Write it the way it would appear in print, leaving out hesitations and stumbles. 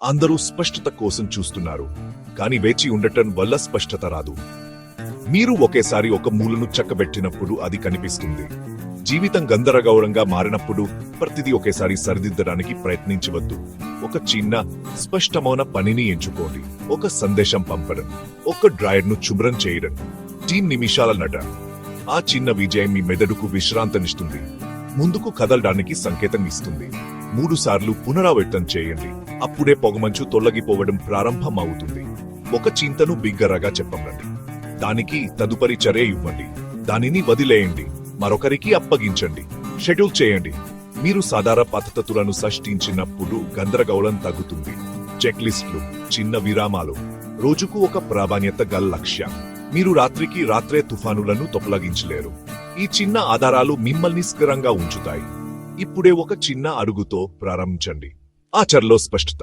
అందరూ స్పష్టత కోసం చూస్తున్నారు, కాని వేచి ఉండటం వల్ల స్పష్టత రాదు. మీరు ఒకేసారి ఒక మూలను చక్కబెట్టినప్పుడు అది కనిపిస్తుంది. జీవితం గందరగోళంగా మారినప్పుడు ప్రతిదీ ఒకేసారి సరిదిద్దడానికి ప్రయత్నించవద్దు. ఒక చిన్న స్పష్టమైన పనిని ఎంచుకోండి. ఒక సందేశం పంపడం, ఒక డ్రాయర్ను శుభ్రం చేయడం, 3 నిమిషాల నట. ఆ చిన్న విజయం మీ మెదడుకు విశ్రాంతినిస్తుంది, ముందుకు కదలడానికి సంకేతం ఇస్తుంది. 3 సార్లు పునరావృతం చేయండి, అప్పుడే పొగమంచు తొలగిపోవడం ప్రారంభమవుతుంది. ఒక చింతను బిగ్గరగా చెప్పండి, దానికి తదుపరి చర్య ఇవ్వండి, దానిని వదిలేయండి, మరొకరికి అప్పగించండి, షెడ్యూల్ చేయండి. మీరు సాధారణ పద్ధతులను సృష్టించినప్పుడు గందరగోళం తగ్గుతుంది. చెక్ లిస్టులు, చిన్న విరామాలు, రోజుకు ఒక ప్రాధాన్యత గల లక్ష్యం. మీరు రాత్రికి రాత్రే తుఫానులను తొలగించలేరు. ఈ చిన్న ఆధారాలు మిమ్మల్ని స్థిరంగా ఉంచుతాయి. ఇప్పుడే ఒక చిన్న అడుగుతో ప్రారంభించండి. ఆచరణలో స్పష్టత.